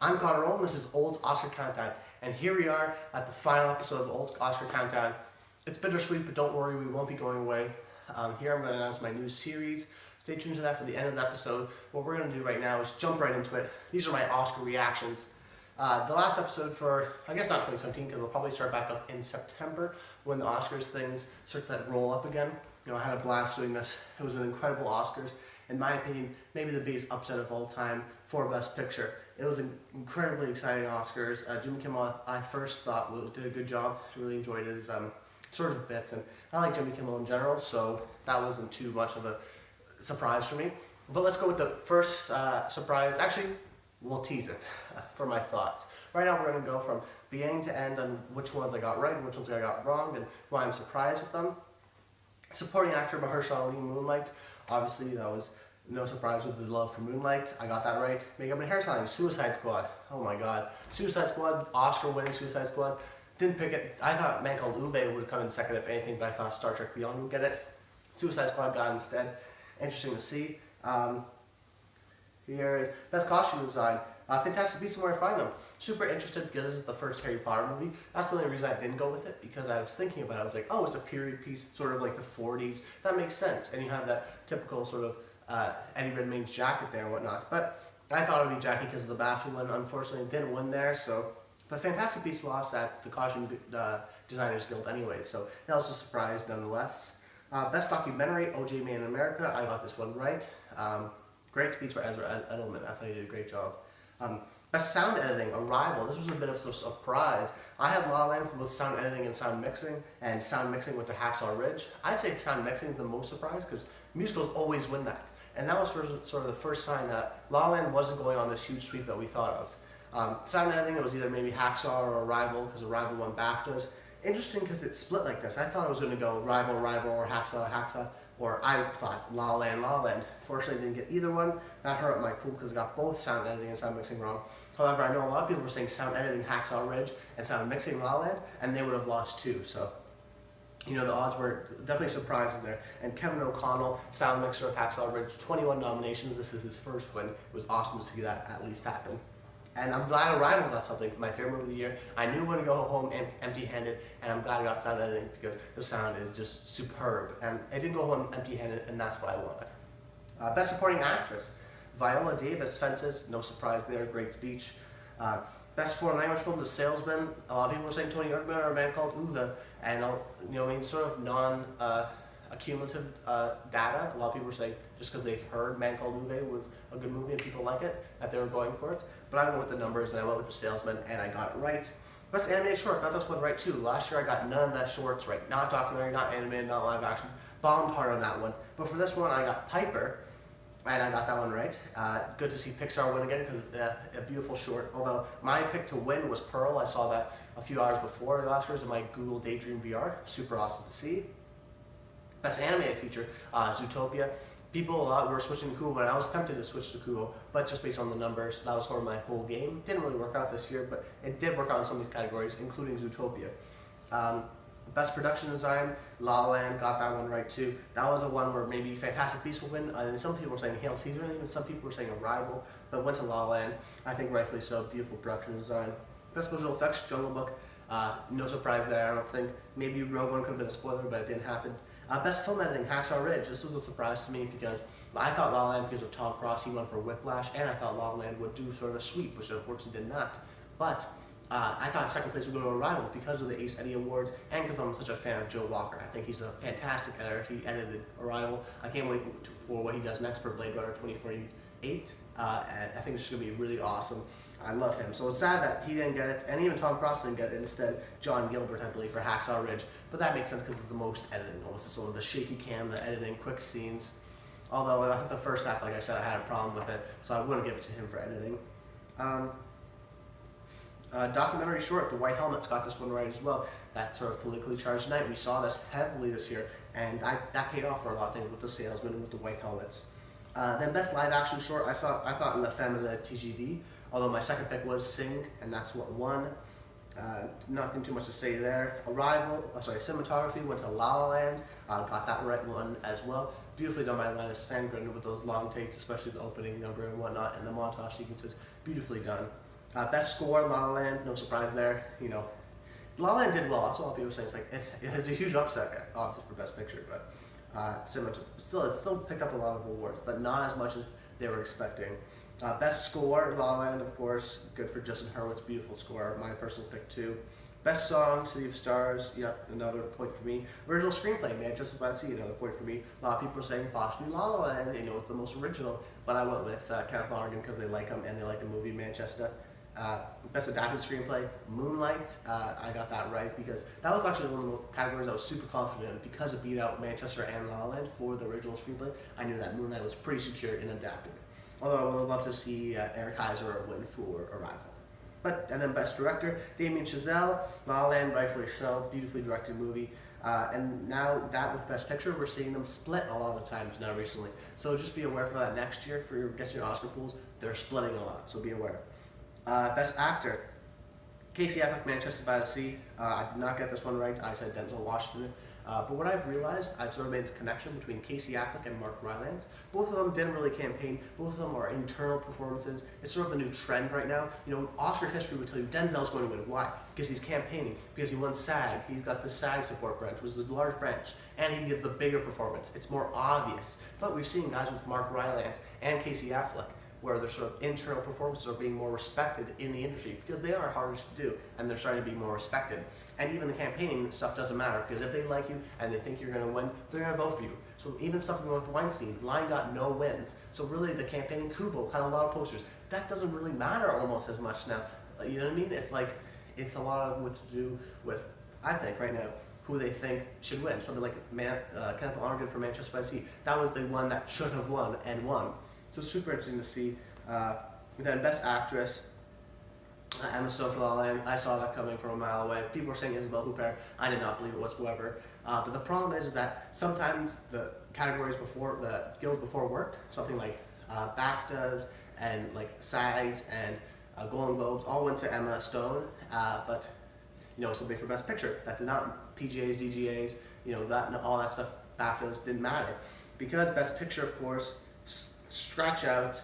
I'm Connor Old, and this is Old's Oscar Countdown, and here we are at the final episode of Old's Oscar Countdown. It's bittersweet, but don't worry, we won't be going away. Here I'm going to announce my new series. Stay tuned to that for the end of the episode. What we're going to do right now is jump right into it. These are my Oscar reactions. The last episode for, I guess not 2017, because they'll probably start back up in September when the Oscars things start to roll up again. I had a blast doing this. It was an incredible Oscars. In my opinion, maybe the biggest upset of all time for Best Picture. It was an incredibly exciting Oscars. Jimmy Kimmel, I first thought did a good job. Really enjoyed his sort of bits, and I like Jimmy Kimmel in general, so that wasn't too much of a surprise for me. But let's go with the first surprise. Actually, we'll tease it for my thoughts. Right now, we're going to go from beginning to end on which ones I got right and which ones I got wrong, and why I'm surprised with them. Supporting actor Mahershala Ali, Moonlight. Obviously, that was no surprise with the love for Moonlight. I got that right. Makeup and hairstyling, Suicide Squad. Oh my god. Suicide Squad, Oscar-winning Suicide Squad. Didn't pick it. I thought Man Called Ove would come in second if anything, but I thought Star Trek Beyond would get it. Suicide Squad got it instead. Interesting to see. Here, Best Costume Design. Fantastic Beasts and Where I Find Them. Super interested because this is the first Harry Potter movie. That's the only reason I didn't go with it, because I was thinking about it. I was like, oh, it's a period piece, sort of like the 40s. That makes sense. And you have that typical sort of Eddie Redmayne's jacket there and whatnot. But I thought it would be Jackie because of the bathroom one. Unfortunately, it didn't win there. So, but Fantastic Beasts lost at the Costume Designers Guild anyway. So that was a surprise nonetheless. Best Documentary, O.J. Made in America. I got this one right. Great speech by Ezra Edelman. I thought he did a great job. Best Sound Editing, Arrival. This was a bit of a surprise. I had La La Land for both sound editing and sound mixing went to Hacksaw Ridge. I'd say sound mixing is the most surprise because musicals always win that. And that was sort of the first sign that La La Land wasn't going on this huge sweep that we thought of. Sound editing, it was either maybe Hacksaw or Arrival, because Arrival won BAFTAs. Interesting because it split like this. I thought it was going to go Rival, or Hacksaw, or I thought La La Land. Fortunately, I didn't get either one. That hurt my pool because I got both sound editing and sound mixing wrong. However, I know a lot of people were saying sound editing Hacksaw Ridge and sound mixing La La Land, and they would have lost too. So, the odds were definitely surprises there. And Kevin O'Connell, sound mixer of Hacksaw Ridge, 21 nominations. This is his first win. It was awesome to see that at least happen. And I'm glad Arrival got something for my favorite movie of the year. I knew when to go home empty-handed, and I'm glad I got sound editing because the sound is just superb. And I didn't go home empty-handed, and that's what I wanted. Best Supporting Actress, Viola Davis, Fences, no surprise there, great speech. Best Foreign Language Film, The Salesman. A lot of people were saying Tony Erdmann or A Man Called Ove, and sort of non-accumulative data. A lot of people were saying just because they've heard Man Called Ove was a good movie and people like it, that they were going for it. But I went with the numbers and I went with The Salesman and I got it right. Best Animated Short, got this one right too. Last year I got none of that shorts right. Not documentary, not animated, not live action. Bombed hard on that one. But for this one I got Piper, and I got that one right. Good to see Pixar win again because a beautiful short. Although my pick to win was Pearl. I saw that a few hours before the Oscars in my Google Daydream VR. Super awesome to see. Best Animated Feature, Zootopia. People a lot were switching to Kubo, and I was tempted to switch to Kubo, but just based on the numbers, that was sort of my whole game. Didn't really work out this year, but it did work out in some of these categories, including Zootopia. Best Production Design, La La Land, got that one right too. That was the one where maybe Fantastic Beasts will win, and some people were saying Hail Caesar, and even some people were saying Arrival, but it went to La La Land. I think rightfully so, beautiful production design. Best Visual Effects, Jungle Book, no surprise there, I don't think. Maybe Rogue One could have been a spoiler, but it didn't happen. Best Film Editing, Hacksaw Ridge. This was a surprise to me because I thought La La Land, because of Tom Cross, he won for Whiplash, and I thought La La Land would do sort of a sweep, which unfortunately did not. But I thought second place would go to Arrival because of the Ace Eddie Awards and because I'm such a fan of Joe Walker. I think he's a fantastic editor. He edited Arrival. I can't wait for what he does next for Blade Runner 2048. And I think it's going to be really awesome. I love him. So it's sad that he didn't get it, and even Tom Cross didn't get it. Instead, John Gilbert, I believe, for Hacksaw Ridge. But that makes sense because it's the most editing. Almost sort of the shaky cam, the editing, quick scenes. Although I think the first half, like I said, I had a problem with it, so I wouldn't give it to him for editing. Documentary short, The White Helmets, got this one right as well. That sort of politically charged night. We saw this heavily this year, and that paid off for a lot of things with The Salesman and with The White Helmets. Then best live action short, I thought La Femme de TGV, although my second pick was Sing, and that's what won. Nothing too much to say there. Cinematography went to La La Land, got that right one as well. Beautifully done by Linus Sandgren with those long takes, especially the opening number and whatnot, and the montage sequences, beautifully done. Best score, La La Land, no surprise there. You know, La La Land did well. That's what a lot of people are saying. It's like it has a huge upset, obviously for Best Picture, but it still picked up a lot of awards, but not as much as they were expecting. Best score, La La Land, of course, good for Justin Hurwitz, beautiful score. My personal pick too. Best song, City of Stars, yep, another point for me. Original screenplay, Manchester by the Sea, another point for me. A lot of people are saying possibly La La Land, you know, it's the most original, but I went with Kenneth Lonergan because they like him and they like the movie Manchester. Best adapted screenplay, Moonlight. I got that right because that was actually one of the categories I was super confident in because it beat out Manchester and La La Land for the original screenplay. I knew that Moonlight was pretty secure in adapting. Although I would have loved to see Eric Heiser win for Arrival. And then Best Director, Damien Chazelle, La La Land, rightfully so, beautifully directed movie. And now that with Best Picture, we're seeing them split a lot of the times now recently. So just be aware for that next year for your guessing your Oscar pools, they're splitting a lot, so be aware. Best Actor, Casey Affleck, Manchester by the Sea. I did not get this one right. I said Denzel Washington. But what I've realized, I've sort of made this connection between Casey Affleck and Mark Rylance. Both of them didn't really campaign. Both of them are internal performances. It's sort of the new trend right now. You know, Oscar history would tell you Denzel's going to win. Why? Because he's campaigning. Because he won SAG. He's got the SAG support branch, which is a large branch. And he gives the bigger performance. It's more obvious. But we've seen guys with Mark Rylance and Casey Affleck where their sort of internal performances are being more respected in the industry because they are harder to do and they're starting to be more respected. And even the campaigning stuff doesn't matter because if they like you and they think you're going to win, they're going to vote for you. So even stuff with Weinstein, Line got no wins. So really the campaigning, Kubo had a lot of posters. That doesn't really matter almost as much now. You know what I mean? It's like, it's a lot of what to do with, I think right now, who they think should win. Something like Kenneth Lonergan for Manchester by the Sea. That was the one that should have won and won. So super interesting to see. Then Best Actress, Emma Stone for La La Land. I saw that coming from a mile away. People were saying Isabelle Huppert. I did not believe it whatsoever. But the problem is that sometimes the categories before, the guilds before worked, something like BAFTAs and like SAGs and Golden Globes all went to Emma Stone. But you know, somebody for Best Picture that did not. PGAs, DGAs, you know, that all that stuff, BAFTAs didn't matter because Best Picture, of course. Scratch out.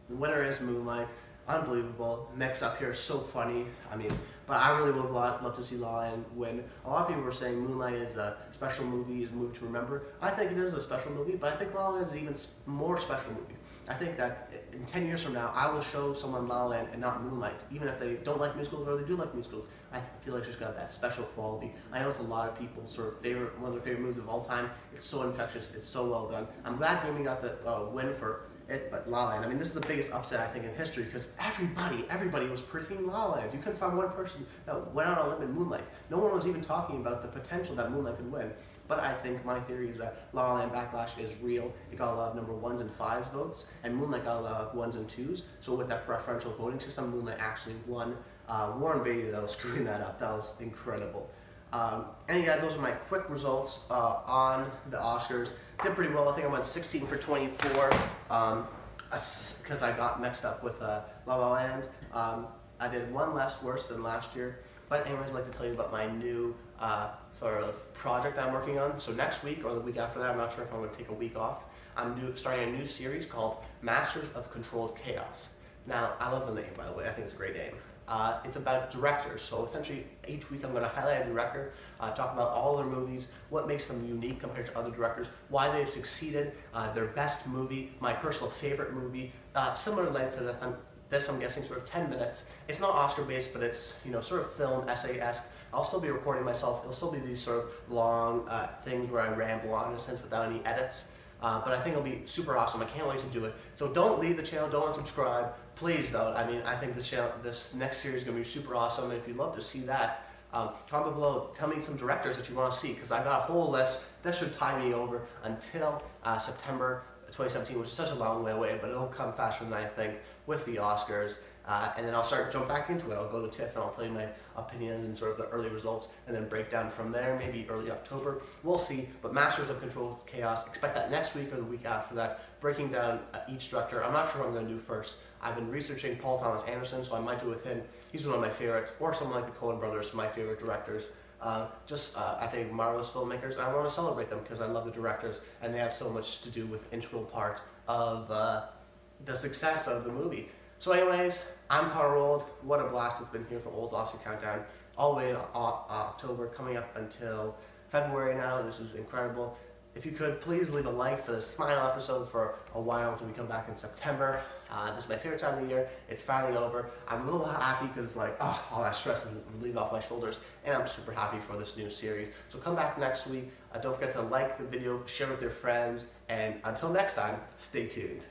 The winner is Moonlight. Unbelievable. Mix up here, so funny. I mean, but I really would love to see La La Land win. A lot of people were saying Moonlight is a special movie, is a movie to remember. I think it is a special movie, but I think La La Land is an even more special movie. I think that in 10 years from now, I will show someone La La Land and not Moonlight, even if they don't like musicals or they do like musicals. I feel like it's just got that special quality. I know it's a lot of people's sort of favorite, one of their favorite movies of all time. It's so infectious. It's so well done. I'm glad Damien got the win for it, but La La Land. I mean, this is the biggest upset I think in history because everybody was predicting La La Land. You couldn't find one person that went out on a limb in Moonlight. No one was even talking about the potential that Moonlight could win. But I think my theory is that La La Land backlash is real. It got a lot of number 1s and 5s votes, and Moonlight got a lot of 1s and 2s. So with that preferential voting system, Moonlight actually won. Warren Beatty, though, screwing that up. That was incredible. And guys, those are my quick results on the Oscars. Did pretty well. I think I went 16 for 24 because I got mixed up with La La Land. I did one less worse than last year. But anyways, I'd like to tell you about my new sort of project I'm working on. So next week or the week after that, I'm not sure if I'm going to take a week off. I'm starting a new series called Masters of Controlled Chaos. Now, I love the name, by the way. I think it's a great name. It's about directors. So essentially, each week I'm going to highlight a director, talk about all their movies, what makes them unique compared to other directors, why they've succeeded, their best movie, my personal favorite movie, similar length to this, I'm guessing, sort of 10 minutes. It's not Oscar-based, but it's, you know, sort of film, essay-esque. I'll still be recording myself. It'll still be these sort of long things where I ramble on in a sense without any edits. But I think it'll be super awesome. I can't wait to do it. So don't leave the channel, don't unsubscribe. Please don't. I mean, I think this next series is going to be super awesome. And if you'd love to see that, comment below. Tell me some directors that you want to see because I got a whole list. That should tie me over until September 2017, which is such a long way away, but it'll come faster than I think with the Oscars. And then I'll jump back into it. I'll go to TIFF and I'll tell you my opinions and sort of the early results and then break down from there, maybe early October. We'll see. But Masters of Controlled Chaos, expect that next week or the week after that, breaking down each director. I'm not sure what I'm going to do first. I've been researching Paul Thomas Anderson, so I might do it with him. He's one of my favorites, or someone like the Coen brothers, my favorite directors. I think marvelous filmmakers. I want to celebrate them because I love the directors and they have so much to do with integral part of the success of the movie. So anyways, I'm Connor Rold. What a blast it's been here for Old Oscar Countdown. All the way in October, coming up until February now. This is incredible. If you could, please leave a like for this final episode for a while until we come back in September. This is my favorite time of the year. It's finally over. I'm a little happy because it's like, oh, all that stress is relieved off my shoulders, and I'm super happy for this new series. So come back next week. Don't forget to like the video, share with your friends, and until next time, stay tuned.